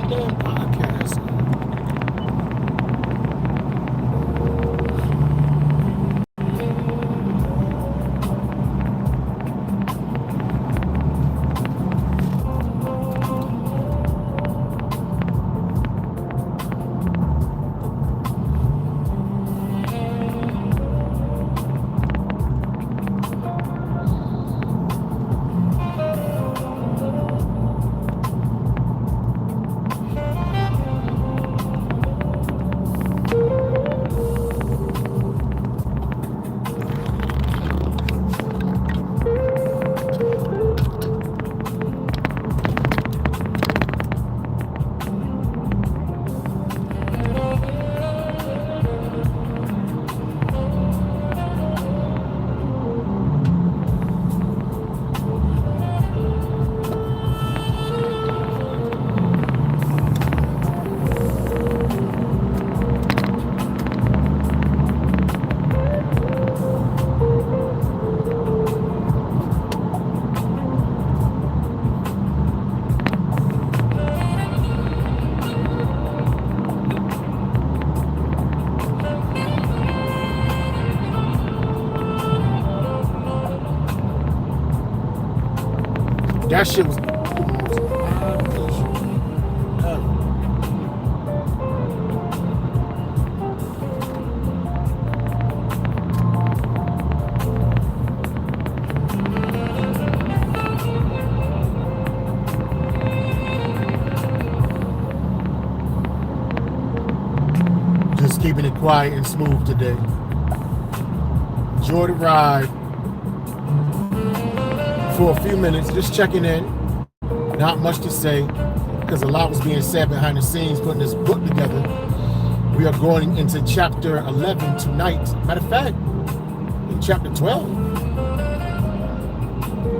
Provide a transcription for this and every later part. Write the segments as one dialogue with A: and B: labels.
A: damn podcast. That shit was just keeping it quiet and smooth today. Enjoy the ride. For a few minutes, just checking in. Not much to say because a lot was being said behind the scenes putting this book together. We are going into chapter 11 tonight. Matter of fact, in chapter 12,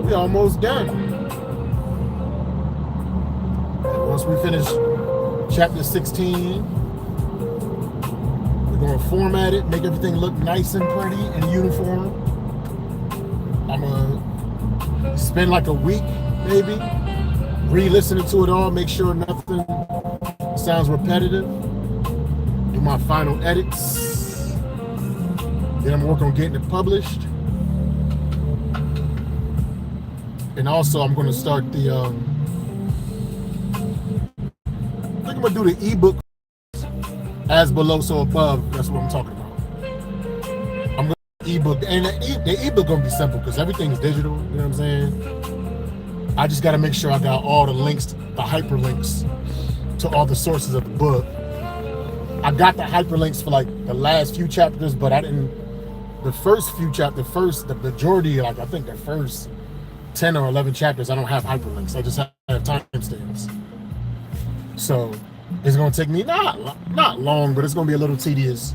A: we're almost done. And once we finish chapter 16, we're going to format it, make everything look nice and pretty and uniform. I'm going to spend like a week, maybe, re-listening to it all, make sure nothing sounds repetitive, do my final edits, then I'm working on getting it published, and also I'm going to start the, I think I'm going to do the ebook, as below, so above. That's what I'm talking about. I'm going to ebook, and the ebook going to be simple because everything's digital, you know what I'm saying? I just got to make sure I got all the links, the hyperlinks to all the sources of the book. I got the hyperlinks for like the last few chapters, but I didn't, the first few chapters, the majority, like I think the first 10 or 11 chapters, I don't have hyperlinks. I just have timestamps. So it's going to take me not long, but it's going to be a little tedious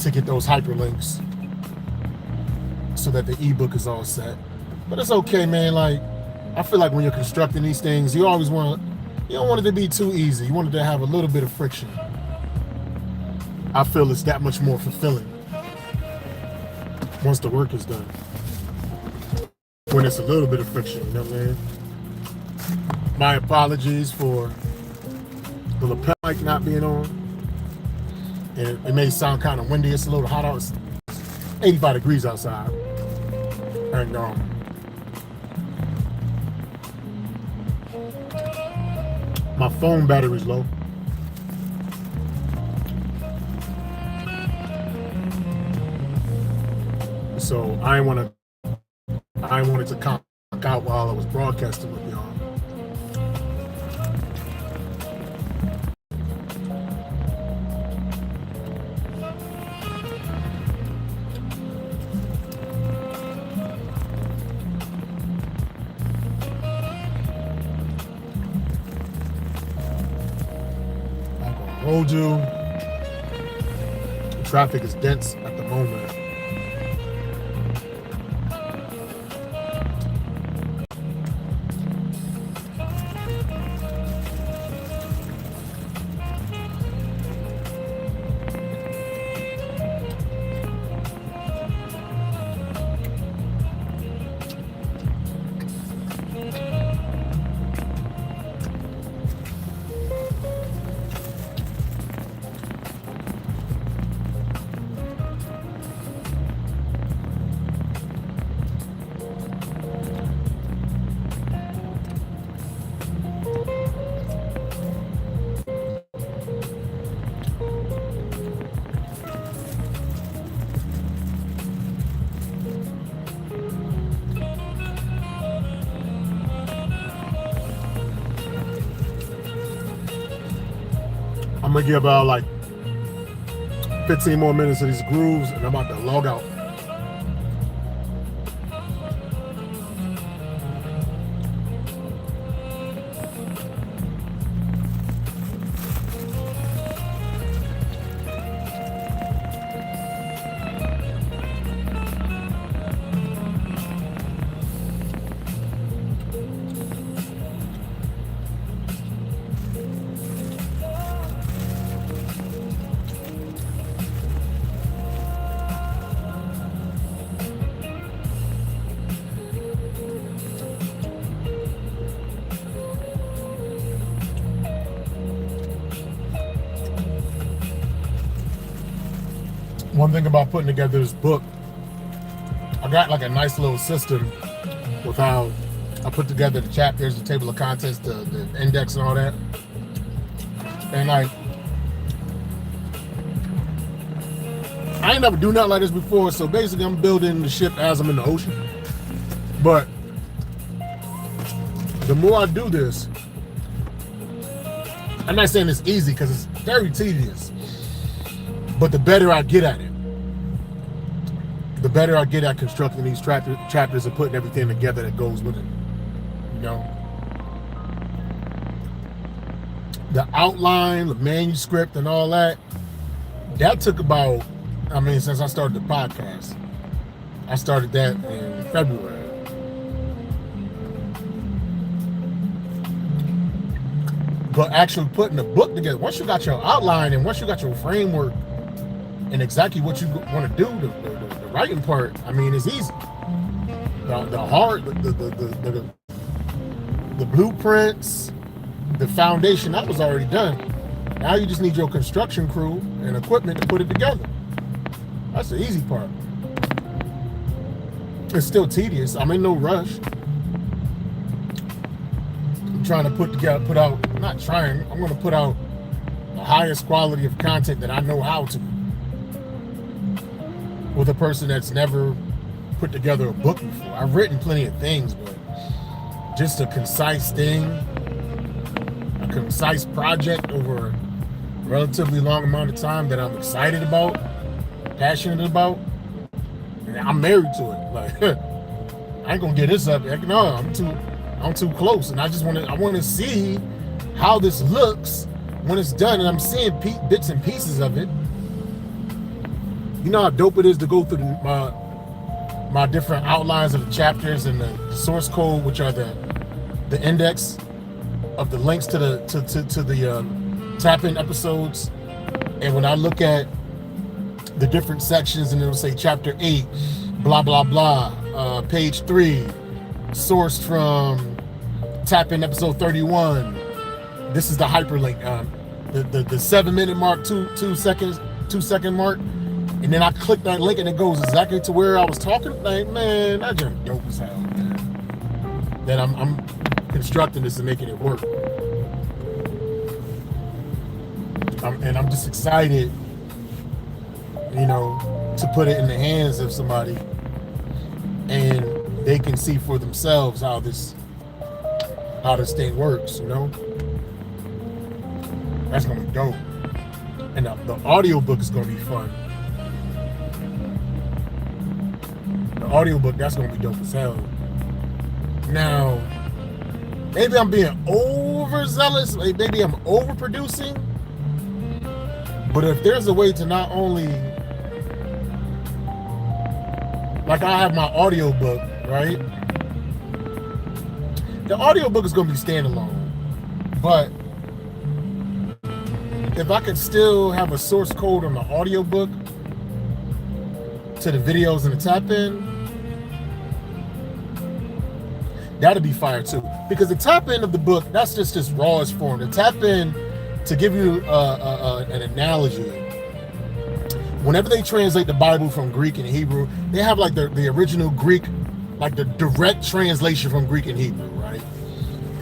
A: to get those hyperlinks so that the ebook is all set. But it's okay, man. Like, I feel like when you're constructing these things, you always want to, you don't want it to be too easy. You want it to have a little bit of friction. I feel it's that much more fulfilling once the work is done. When it's a little bit of friction, you know what I'm saying? My apologies for the lapel mic not being on. And it may sound kind of windy. It's a little hot out. It's 85 degrees outside. And my phone battery's low. So I wanted to come out while I was broadcasting with y'all. Hold you. Traffic is dense at the moment. I'm gonna give about like 15 more minutes of these grooves, and I'm about to log out. One thing about putting together this book, I got like a nice little system with how I put together the chapters, the table of contents, the index and all that. And like, I ain't never do nothing like this before, so basically I'm building the ship as I'm in the ocean. But the more I do this, I'm not saying it's easy because it's very tedious, but the better I get at it, the better I get at constructing these chapters and putting everything together that goes with it. You know, the outline, the manuscript, and all that. That took about, I mean, since I started the podcast. I started that in February. But actually putting the book together, once you got your outline and once you got your framework and exactly what you want to do, the writing part, I mean, it's easy. The hard, the blueprints, the foundation, that was already done. Now you just need your construction crew and equipment to put it together. That's the easy part. It's still tedious. I'm in no rush. I'm trying to put out, not trying, I'm going to put out the highest quality of content that I know how to. With a person that's never put together a book before. I've written plenty of things, but just a concise thing, a concise project over a relatively long amount of time that I'm excited about, passionate about, and I'm married to it. Like, I ain't gonna get this up. No, I'm too close, and I want to see how this looks when it's done, and I'm seeing bits and pieces of it. You know how dope it is to go through my different outlines of the chapters and the source code, which are the index of the links to the tap-in episodes. And when I look at the different sections, and it'll say chapter 8, blah blah blah, page 3, sourced from tap-in episode 31. This is the hyperlink, the 7-minute mark, 2 second mark. And then I click that link and it goes exactly to where I was talking. Like, man, that just dope as hell, man. That I'm constructing this and making it work. And I'm just excited, you know, to put it in the hands of somebody and they can see for themselves how this thing works, you know? That's gonna be dope. And the audiobook is gonna be fun. The audiobook, that's gonna be dope as hell. Now, maybe I'm being overzealous, like maybe I'm overproducing, but if there's a way to not only, like I have my audiobook, right? The audiobook is gonna be standalone, but if I could still have a source code on the audiobook to the videos and the tap-in, that'd be fire too. Because the tap-in of the book, that's just its rawest form. The tap-in, to give you an analogy, whenever they translate the Bible from Greek and Hebrew, they have like the original Greek, like the direct translation from Greek and Hebrew, right?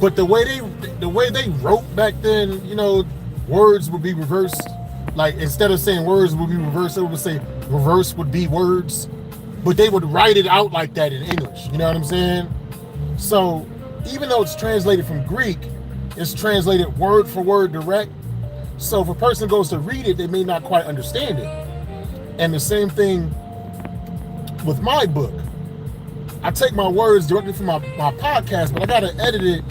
A: But the way they wrote back then, you know, words would be reversed. Like instead of saying words would be reversed, it would say reverse would be words. But they would write it out like that in English. You know what I'm saying? So even though it's translated from Greek, it's translated word for word direct. So if a person goes to read it, they may not quite understand it. And the same thing with my book. I take my words directly from my podcast, but I got to edit it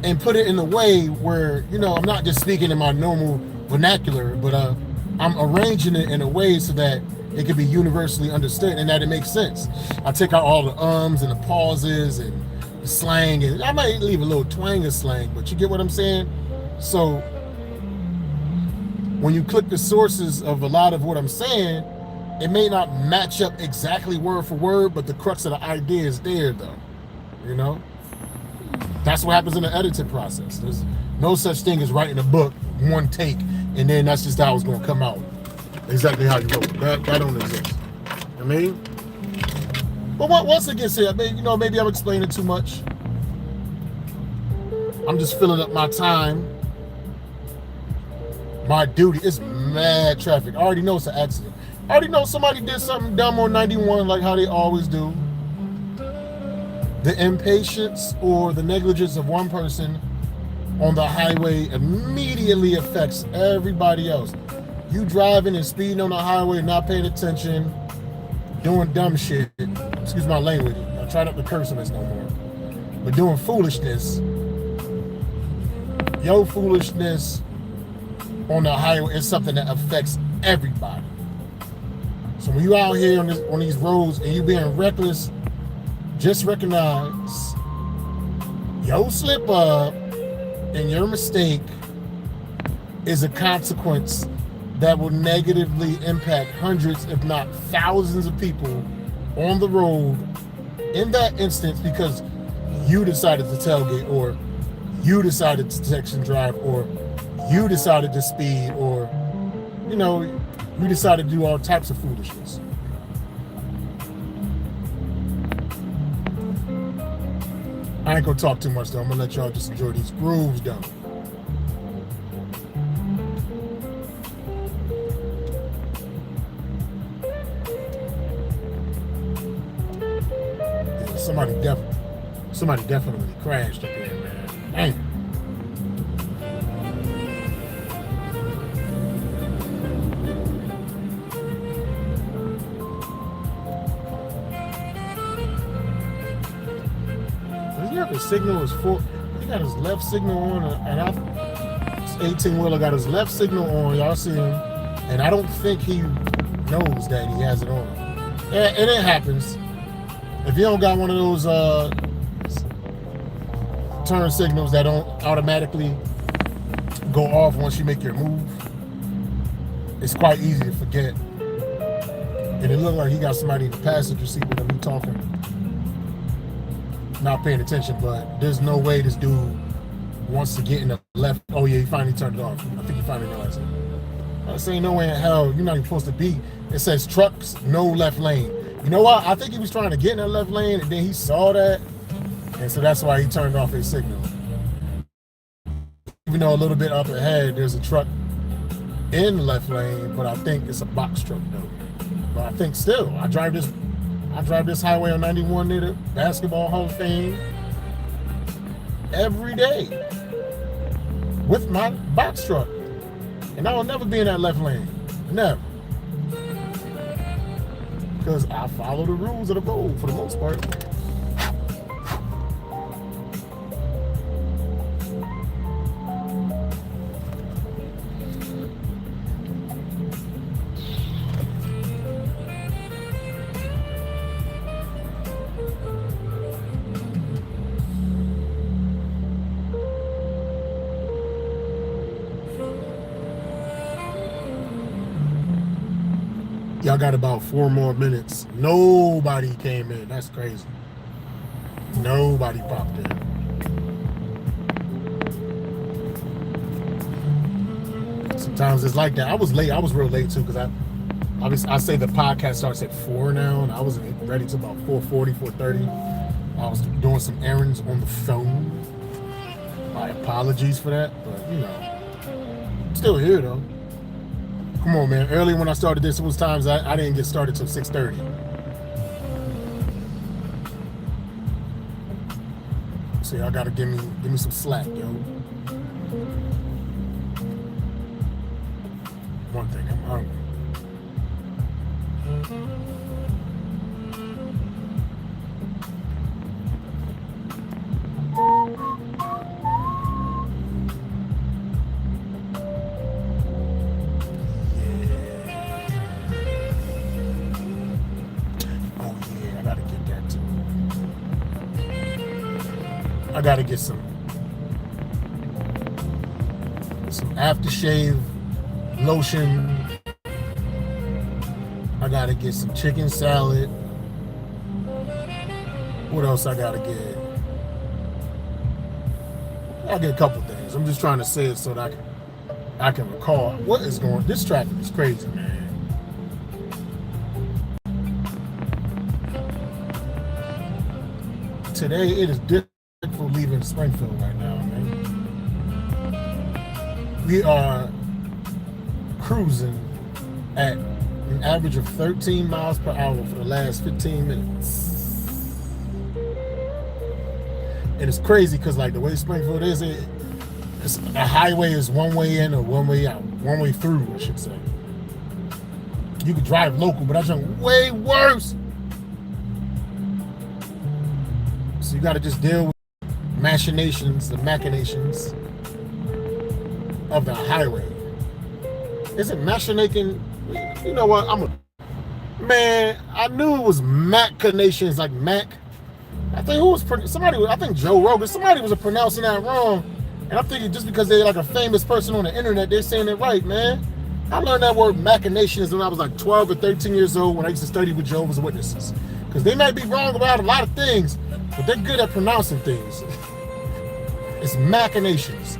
A: and put it in a way where, I'm not just speaking in my normal vernacular, but I'm arranging it in a way so that it can be universally understood and that it makes sense. I take out all the ums and the pauses and the slang, and I might leave a little twang of slang, but you get what I'm saying? So when you click the sources of a lot of what I'm saying, it may not match up exactly word for word, but the crux of the idea is there, though. That's what happens in the editing process. There's no such thing as writing a book one take, and then that's just how it's going to come out. Exactly how you wrote it. That don't exist. But once it gets here, maybe I'm explaining too much. I'm just filling up my time. My duty. It's mad traffic. I already know it's an accident. I already know somebody did something dumb on 91 like how they always do. The impatience or the negligence of one person on the highway immediately affects everybody else. You driving and speeding on the highway, not paying attention, doing dumb shit. Excuse my language. I try not to curse on this no more. But doing foolishness. Your foolishness on the highway is something that affects everybody. So when you out here on these roads and you being reckless, just recognize your slip up and your mistake is a consequence that will negatively impact hundreds, if not thousands of people on the road in that instance because you decided to tailgate, or you decided to text and drive, or you decided to speed, or, you decided to do all types of foolishness. I ain't gonna talk too much though. I'm gonna let y'all just enjoy these grooves though. Yeah, somebody definitely crashed up here, man. Dang. The signal is full. He got his left signal on, and this 18-wheeler got his left signal on. Y'all see him, and I don't think he knows that he has it on. And it happens. If you don't got one of those turn signals that don't automatically go off once you make your move, it's quite easy to forget. And it looked like he got somebody in the passenger seat with him talking. Not paying attention, but there's no way this dude wants to get in the left. Oh yeah, he finally turned it off. I think he finally realized it. I say no way in hell you're not even supposed to be. It says trucks, no left lane. You know what? I think he was trying to get in that left lane, and then he saw that, and so that's why he turned off his signal. Even though a little bit up ahead, there's a truck in the left lane, but I think it's a box truck though. But I think still, I drive this highway on 91 near the Basketball Hall of Fame every day with my box truck. And I will never be in that left lane. Never. Because I follow the rules of the road for the most part. Y'all got about 4 more minutes. Nobody came in. That's crazy. Nobody popped in. Sometimes it's like that. I was late. I was real late too because I say the podcast starts at 4 now, and I was ready to about 4:40, 4:30. I was doing some errands on the phone. My apologies for that, but I'm still here though. Come on, man. Earlier when I started this, it was times I didn't get started till 6:30. So y'all gotta give me some slack, yo. I gotta get some aftershave lotion. I gotta get some chicken salad. What else I gotta get? I'll get a couple things. I'm just trying to say it so that I can recall what is going. This traffic is crazy, man. Today it is difficult leaving Springfield right now, man. We are cruising at an average of 13 miles per hour for the last 15 minutes. And it's crazy because like the way Springfield is, the highway is one way in or one way out, one way through, I should say. You could drive local, but that's way worse. So you got to just deal with the machinations of the highway. Is it machinating? You know what? Man, I knew it was machinations, like Mac. I think I think Joe Rogan, somebody was pronouncing that wrong. And I'm thinking just because they're like a famous person on the internet, they're saying it right, man. I learned that word machinations when I was like 12 or 13 years old when I used to study with Jehovah's Witnesses. Because they might be wrong about a lot of things, but they're good at pronouncing things. It's machinations.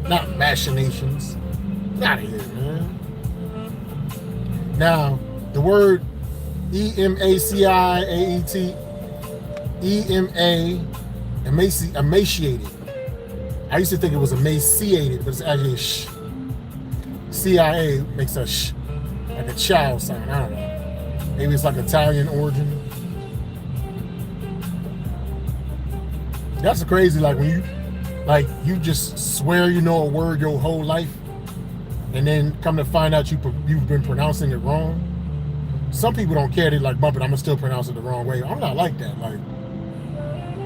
A: Not machinations. Get out of here, man. Now, the word emaciated, emaciated. I used to think it was emaciated, but it's actually a sh. CIA makes a sh, like a child sound. I don't know. Maybe it's like Italian origin. That's crazy. Like when you just swear you know a word your whole life, and then come to find out you've been pronouncing it wrong. Some people don't care. They like bump it. I'm gonna still pronounce it the wrong way. I'm not like that. Like,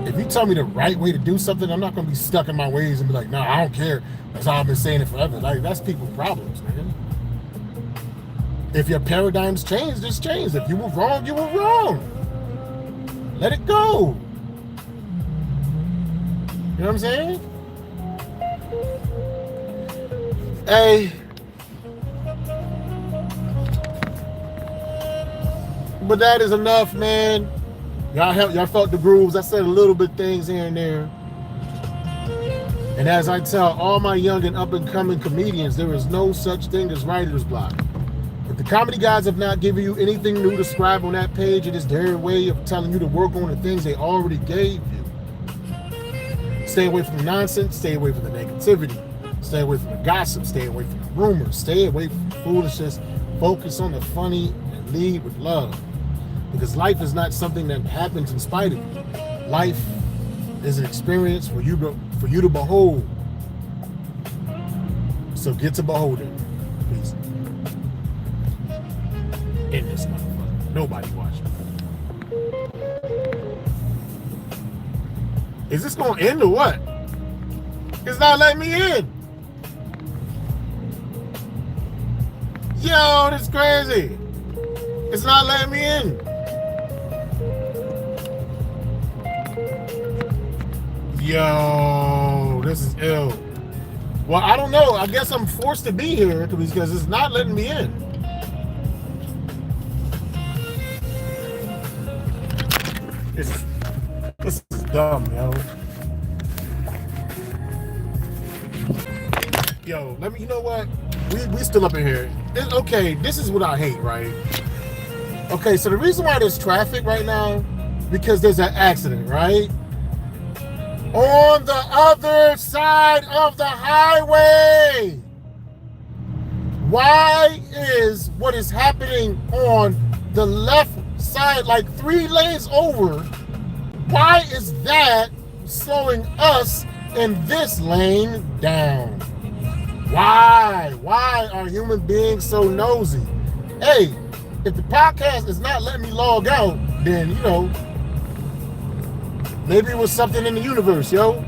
A: if you tell me the right way to do something, I'm not gonna be stuck in my ways and be like, nah, I don't care. That's how I've been saying it forever. Like, that's people's problems, man. If your paradigms change, just change. If you were wrong, you were wrong. Let it go. You know what I'm saying? Hey. But that is enough, man. Y'all felt the grooves. I said a little bit things here and there. And as I tell all my young and up-and-coming comedians, there is no such thing as writer's block. If the comedy guys have not given you anything new to scribe on that page, it is their way of telling you to work on the things they already gave you. Stay away from the nonsense. Stay away from the negativity. Stay away from the gossip. Stay away from the rumors. Stay away from the foolishness. Focus on the funny and lead with love. Because life is not something that happens in spite of you. Life is an experience for you to behold. So get to beholding. Peace. In this motherfucker. Nobody watching. Is this going to end or what? It's not letting me in. Yo, this is crazy. It's not letting me in. Yo, this is ill. Well, I don't know. I guess I'm forced to be here because it's not letting me in. This is dumb, yo. Yo, you know what? We still up in here. Okay, this is what I hate, right? Okay, so the reason why there's traffic right now, because there's an accident, right? On the other side of the highway. Why is what is happening on the left side, like 3 lanes over, why is that slowing us in this lane down? Why? Why are human beings so nosy? Hey, if the podcast is not letting me log out, then, maybe it was something in the universe, yo.